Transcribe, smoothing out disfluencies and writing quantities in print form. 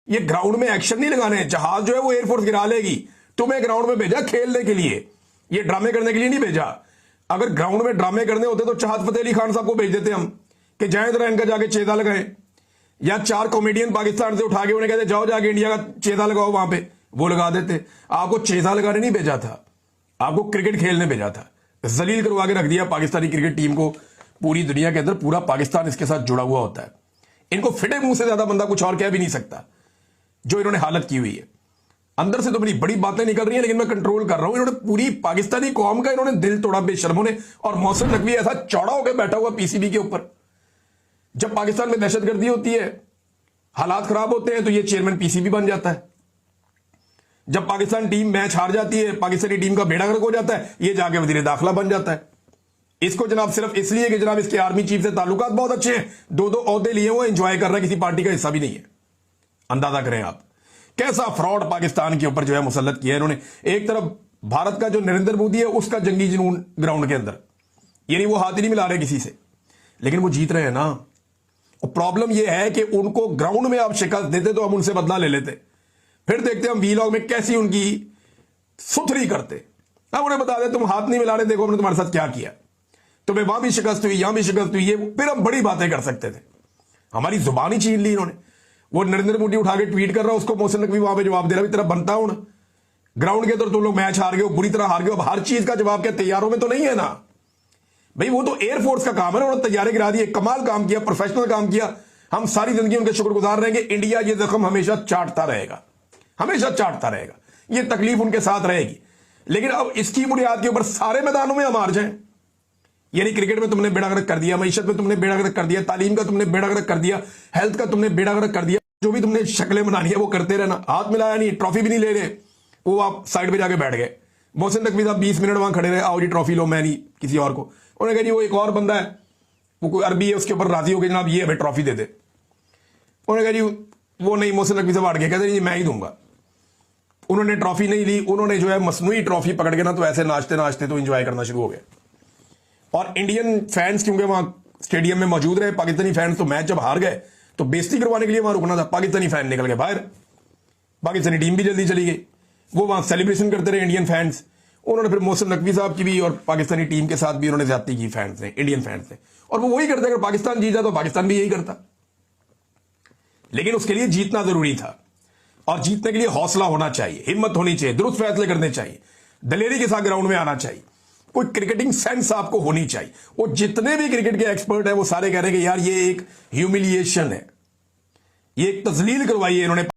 ये ग्राउंड में एक्शन नहीं लगाने हैं। जहाज जो है वो एयरफोर्स गिरा लेगी। तुम्हें ग्राउंड में भेजा खेलने के लिए, ये ड्रामे करने के लिए नहीं भेजा। अगर ग्राउंड में ड्रामे करने होते तो चाहत फतेह अली खान साहब को भेज देते हम कि जाए जरा इनका जाके चेता लगाए, या 4 कॉमेडियन पाकिस्तान से उठा के उन्हें कहते जाओ जाके इंडिया का चेता लगाओ, वहां पे वो लगा देते। आपको चेता लगाने नहीं भेजा था, आपको क्रिकेट खेलने भेजा था। जलील करवा के रख दिया पाकिस्तानी क्रिकेट टीम को पूरी दुनिया के अंदर। पूरा पाकिस्तान इसके साथ जुड़ा हुआ होता है। इनको फिटे मुंह से ज्यादा बंदा कुछ और कह भी नहीं सकता जो इन्होंने हालत की हुई है। अंदर से तो बड़ी बड़ी बातें निकल रही हैं, लेकिन मैं कंट्रोल कर रहा हूं। इन्होंने पूरी पाकिस्तानी कौम का इन्होंने दिल तोड़ा बेशर्मों ने। और मोहसिन नकवी ऐसा चौड़ा होकर बैठा हुआ पीसीबी के ऊपर। जब पाकिस्तान में दहशतगर्दी होती है, हालात खराब होते हैं, तो ये चेयरमैन पीसीबी बन जाता है। जब पाकिस्तान टीम मैच हार जाती है, पाकिस्तानी टीम का बेड़ा गर्क हो जाता है, ये जाके वजीर दाखिला बन जाता है। इसको जनाब सिर्फ इसलिए कि जनाब इसके आर्मी चीफ से ताल्लुकात बहुत अच्छे हैं, 2-2 ओहदे लिए हुए, एंजॉय कर रहा है, किसी पार्टी का हिस्सा भी नहीं है। अंदाजा करें आप कैसा फ्रॉड पाकिस्तान के ऊपर जो है मुसल्लत किया है इन्होंने। एक तरफ भारत का जो नरेंद्र मोदी है उसका जंगी जुनून ग्राउंड के अंदर, यानी वो हाथ ही नहीं मिला रहे किसी से, लेकिन वो जीत रहे हैं ना। और प्रॉब्लम ये है कि उनको ग्राउंड में आप शिकस्त देते तो हम उनसे बदला ले लेते, फिर देखते हम वीलॉग में कैसी उनकी सुथरी करते। हम उन्हें बता दें तुम हाथ नहीं मिला रहे, देखो हमने तुम्हारे साथ क्या किया, तुम्हें वहां भी शिकस्त हुई, यहां भी शिकस्त हुई, ये फिर हम बड़ी बातें कर सकते थे। हमारी जुबान ही छीन ली इन्होंने। वो नरेंद्र मोदी उठा के ट्वीट कर रहा है, उसको मोहसिन नकवी वहां पे जवाब दे रहा है, तेरा बनता हूं ना, ग्राउंड के अंदर तुम लोग मैच हार गए हो, बुरी तरह हार गए हो, अब हर चीज का जवाब क्या तैयारों में तो नहीं है ना भाई। वो तो एयरफोर्स का काम है ना, उन्होंने तैयारी गिरा दी, कमाल काम किया, प्रोफेशनल काम किया। हम सारी जिंदगी उनके शुक्रगुजार रहेंगे। इंडिया ये जख्म हमेशा चाटता रहेगा, हमेशा चाटता रहेगा, ये तकलीफ उनके साथ रहेगी। लेकिन अब इसकी बुनियाद के ऊपर सारे मैदानों में हम हार जाएं, यानी क्रिकेट में तुमने बेड़ा गर्क कर दिया, मईशत में तुमने बेड़ा गर्क कर दिया, तालीम का तुमने बेड़ा गर्क कर दिया, हेल्थ का तुमने बेड़ा गर्क कर दिया, जो भी तुमने शक्लें बनानी है वो करते रहना। हाथ मिलाया नहीं, ट्रॉफी भी नहीं ले रहे, वो आप साइड पे जाके बैठ गए। मोहसिन नकवी साहब 20 मिनट वहां खड़े रहे, आओ जी ट्रॉफी लो, मैं नहीं किसी और को। उन्होंने कहा जी वो एक और बंदा है, वो कोई अरबी है, उसके ऊपर राजी हो गए, जनाब ये हमें ट्रॉफी दे दे। उन्होंने कहा जी वो नहीं, मोहसिन नकवी साहब हट गए, कहते जी मैं ही दूंगा। उन्होंने ट्रॉफी नहीं ली, उन्होंने जो है मसनूई ट्रॉफी पकड़ के ना तो ऐसे नाचते नाचते तो एंजॉय करना शुरू हो गए। और इंडियन फैंस क्योंकि वहां स्टेडियम में मौजूद रहे, पाकिस्तानी फैंस तो मैच जब हार गए तो बेइज्जती करवाने के लिए वहां रुकना था, पाकिस्तानी फैन निकल गए बाहर, पाकिस्तानी टीम भी जल्दी चली गई, वो वहां सेलिब्रेशन करते रहे इंडियन फैंस। उन्होंने फिर मोहसिन नकवी साहब की भी और पाकिस्तानी टीम के साथ भी उन्होंने ज्यादती की फैंस ने, इंडियन फैंस ने। और वो वही करते, अगर पाकिस्तान जीता तो पाकिस्तान भी यही करता, लेकिन उसके लिए जीतना जरूरी था। और जीतने के लिए हौसला होना चाहिए, हिम्मत होनी चाहिए, दुरुस्त फैसले करने चाहिए, दलेरी के साथ ग्राउंड में आना चाहिए, कोई क्रिकेटिंग सेंस आपको होनी चाहिए। वो जितने भी क्रिकेट के एक्सपर्ट हैं वो सारे कह रहे हैं कि यार ये एक ह्यूमिलिएशन है, ये एक तजलील करवाई है इन्होंने